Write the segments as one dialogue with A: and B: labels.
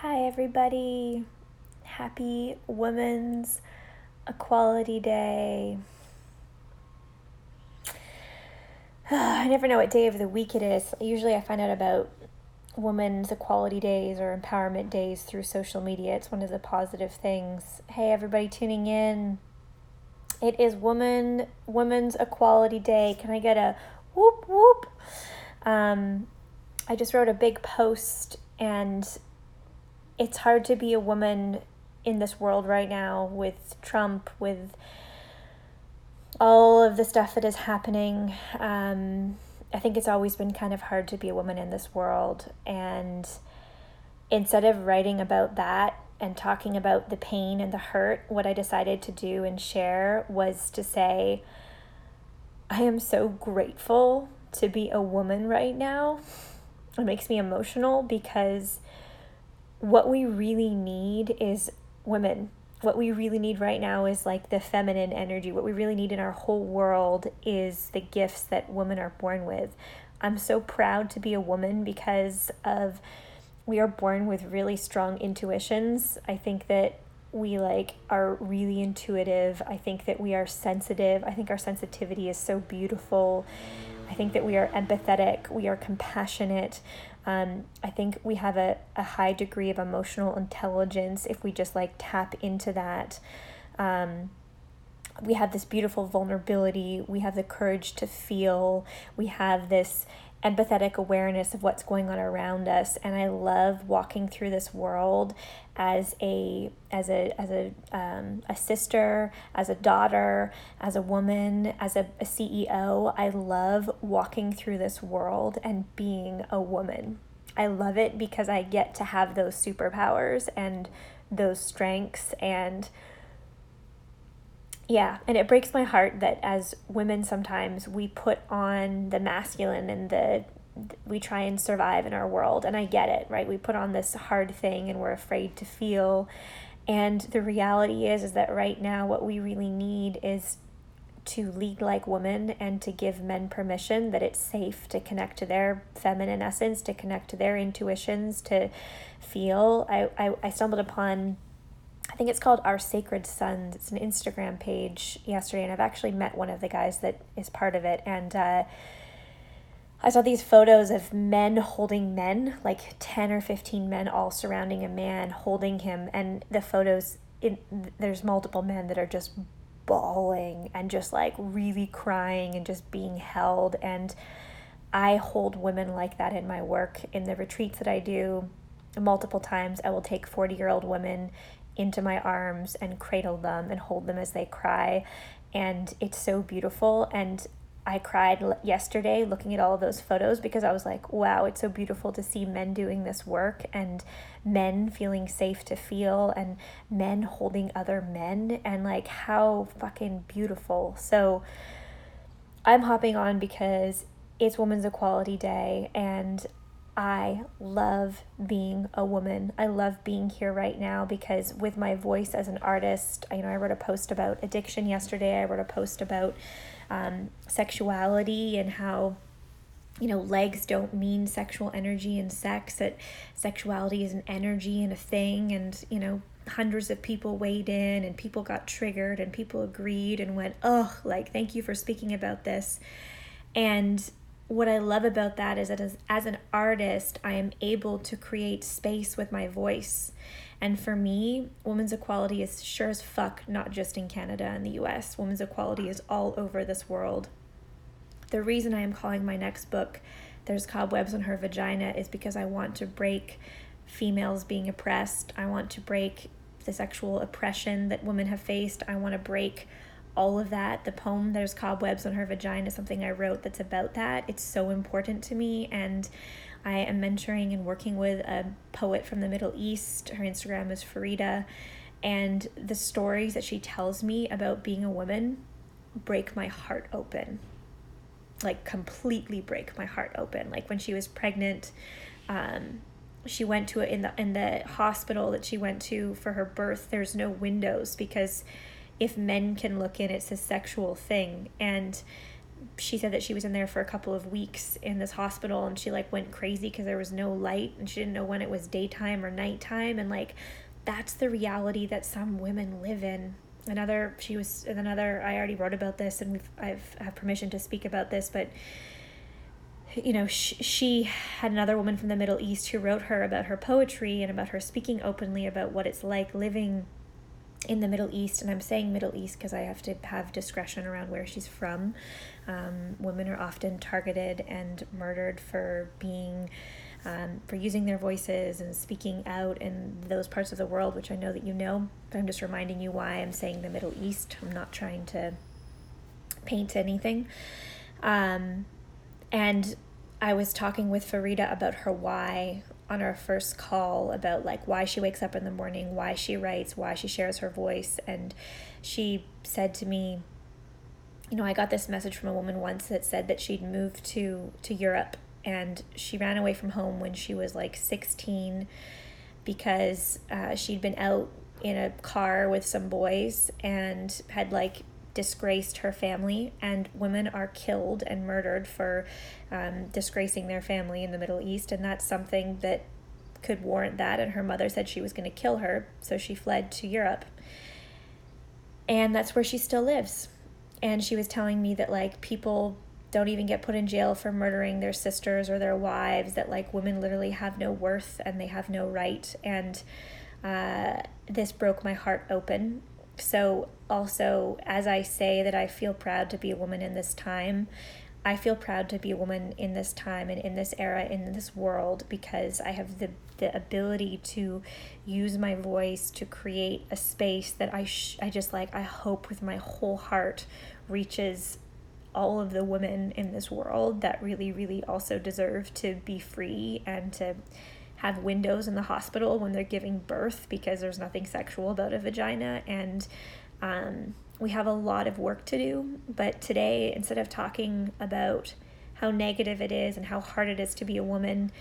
A: Hi, everybody. Happy Women's Equality Day. I never know what day of the week it is. Usually I find out about Women's Equality Days or Empowerment Days through social media. It's one of the positive things. Hey, everybody tuning in. It is Women's Equality Day. Can I get a whoop whoop? I just wrote a big post, and it's hard to be a woman in this world right now with Trump, with all of the stuff that is happening. I think it's always been kind of hard to be a woman in this world. And instead of writing about that and talking about the pain and the hurt, what I decided to do and share was to say, I am so grateful to be a woman right now. It makes me emotional because what we really need is women. What we really need right now is like the feminine energy. What we really need in our whole world is the gifts that women are born with. I'm so proud to be a woman because of we are born with really strong intuitions. I think that we are really intuitive. I think that we are sensitive. I think our sensitivity is so beautiful. I think that we are empathetic. We are compassionate. I think we have a high degree of emotional intelligence if we just tap into that. We have this beautiful vulnerability. We have the courage to feel. We have this empathetic awareness of what's going on around us, and I love walking through this world as a sister, as a daughter, as a woman, as a CEO. I love walking through this world and being a woman. I love it because I get to have those superpowers and those strengths, and it breaks my heart that as women sometimes we put on the masculine and we try and survive in our world. And I get it, right? We put on this hard thing and we're afraid to feel. And the reality is that right now what we really need is to lead like women and to give men permission that it's safe to connect to their feminine essence, to connect to their intuitions, to feel. I stumbled upon, I think it's called Our Sacred Sons. It's an Instagram page yesterday, and I've actually met one of the guys that is part of it. And I saw these photos of men holding men, 10 or 15 men all surrounding a man, holding him. And the photos, there's multiple men that are just bawling and just really crying and just being held. And I hold women like that in my work. In the retreats that I do, multiple times I will take 40-year-old women into my arms and cradle them and hold them as they cry. And it's so beautiful. And I cried yesterday looking at all of those photos because I was like, wow, it's so beautiful to see men doing this work and men feeling safe to feel and men holding other men, and how fucking beautiful. So I'm hopping on because it's Women's Equality Day, and I love being a woman. I love being here right now because with my voice as an artist, I wrote a post about addiction yesterday. I wrote a post about sexuality and how, legs don't mean sexual energy and sex, that sexuality is an energy and a thing. And, hundreds of people weighed in and people got triggered and people agreed and went, oh, thank you for speaking about this. And what I love about that is that as an artist, I am able to create space with my voice. And for me, women's equality is sure as fuck not just in Canada and the US. Women's equality is all over this world. The reason I am calling my next book There's Cobwebs on Her Vagina is because I want to break females being oppressed. I want to break the sexual oppression that women have faced. I want to break all of that. The poem There's Cobwebs on Her Vagina is something I wrote that's about that. It's so important to me, and I am mentoring and working with a poet from the Middle East. Her Instagram is Farida, and the stories that she tells me about being a woman break my heart open. Completely break my heart open. When she was pregnant, she went to in the hospital that she went to for her birth, there's no windows because if men can look in, it's a sexual thing. And she said that she was in there for a couple of weeks in this hospital, and she like went crazy because there was no light and she didn't know when it was daytime or nighttime. And like, that's the reality that some women live in. I already wrote about this, and I have permission to speak about this, but you know, she had another woman from the Middle East who wrote her about her poetry and about her speaking openly about what it's like living in the Middle East. And I'm saying Middle East because I have to have discretion around where she's from. Women are often targeted and murdered for being for using their voices and speaking out in those parts of the world, which I know that you know, but I'm just reminding you why I'm saying the Middle East. I'm not trying to paint anything. And I was talking with Farida about her why on our first call, about like why she wakes up in the morning, why she writes, why she shares her voice. And she said to me, you know, I got this message from a woman once that said that she'd moved to Europe, and she ran away from home when she was like 16 because she'd been out in a car with some boys and had like disgraced her family. And women are killed and murdered for disgracing their family in the Middle East, and that's something that could warrant that. And her mother said she was going to kill her, so she fled to Europe, and that's where she still lives. And she was telling me that like people don't even get put in jail for murdering their sisters or their wives, that like women literally have no worth and they have no right. And this broke my heart open. So also, as I say that I feel proud to be a woman in this time, I feel proud to be a woman in this time and in this era, in this world, because I have the ability to use my voice to create a space that I hope with my whole heart reaches all of the women in this world that really, really also deserve to be free and to have windows in the hospital when they're giving birth, because there's nothing sexual about a vagina. And we have a lot of work to do. But today, instead of talking about how negative it is and how hard it is to be a woman,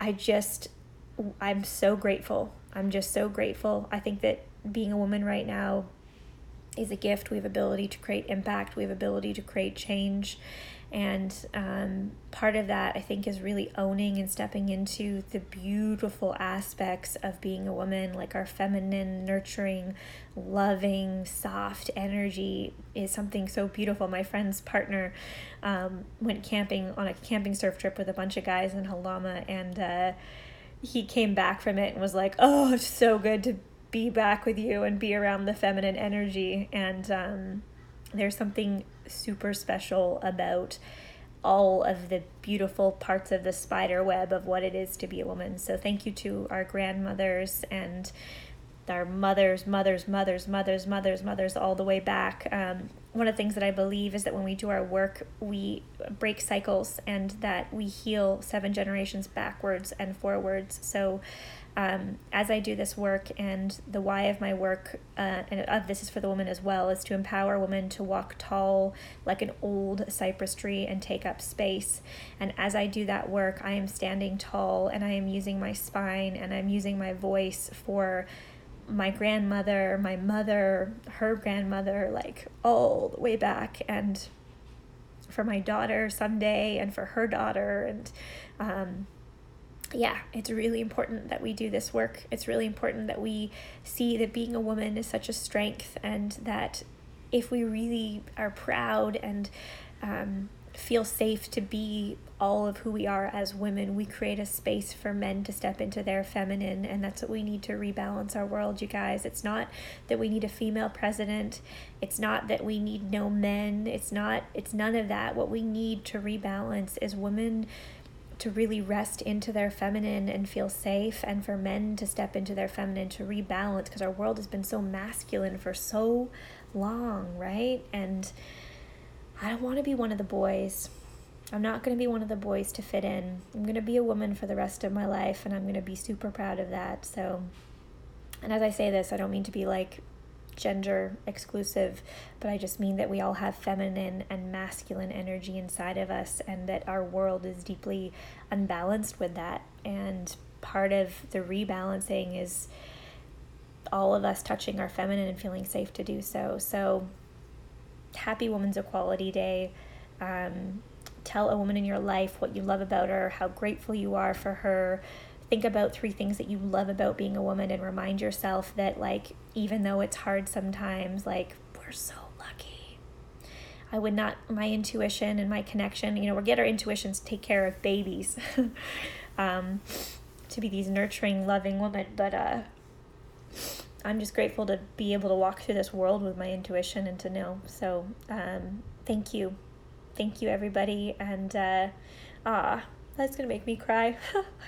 A: I'm so grateful. I'm just so grateful. I think that being a woman right now is a gift. We have ability to create impact. We have ability to create change. And part of that, I think, is really owning and stepping into the beautiful aspects of being a woman, like our feminine, nurturing, loving, soft energy is something so beautiful. My friend's partner went camping on a camping surf trip with a bunch of guys in Halama, and he came back from it and was like, oh, it's so good to be back with you and be around the feminine energy. And there's something super special about all of the beautiful parts of the spider web of what it is to be a woman. So thank you to our grandmothers and our mothers all the way back. One of the things that I believe is that when we do our work, we break cycles, and that we heal 7 generations backwards and forwards. So as I do this work, and the why of my work, and this is for the woman as well, is to empower women to walk tall like an old cypress tree and take up space. And as I do that work, I am standing tall, and I am using my spine, and I'm using my voice for my grandmother, my mother, her grandmother, like all the way back, and for my daughter someday, and for her daughter. And yeah, it's really important that we do this work. It's really important that we see that being a woman is such a strength, and that if we really are proud and feel safe to be all of who we are as women, we create a space for men to step into their feminine. And that's what we need to rebalance our world, you guys. It's not that we need a female president. It's not that we need no men. It's none of that. What we need to rebalance is women to really rest into their feminine and feel safe, and for men to step into their feminine to rebalance, because our world has been so masculine for so long, right? And I don't want to be one of the boys. I'm not going to be one of the boys to fit in. I'm going to be a woman for the rest of my life, and I'm going to be super proud of that. So, and as I say this, I don't mean to be like gender exclusive, but I just mean that we all have feminine and masculine energy inside of us, and that our world is deeply unbalanced with that. And part of the rebalancing is all of us touching our feminine and feeling safe to do so. So happy Women's Equality Day. Tell a woman in your life what you love about her, how grateful you are for her. Think about 3 things that you love about being a woman, and remind yourself that, like, even though it's hard sometimes, like, we're so lucky. I would not, my intuition and my connection, we get our intuitions to take care of babies, to be these nurturing, loving women, but I'm just grateful to be able to walk through this world with my intuition and to know. So thank you everybody, and that's gonna make me cry.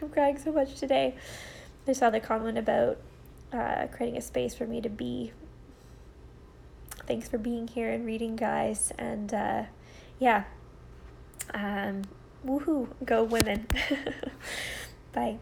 A: I'm crying so much today. I saw the comment about creating a space for me to be. Thanks for being here and reading, guys, and woohoo, go women. Bye.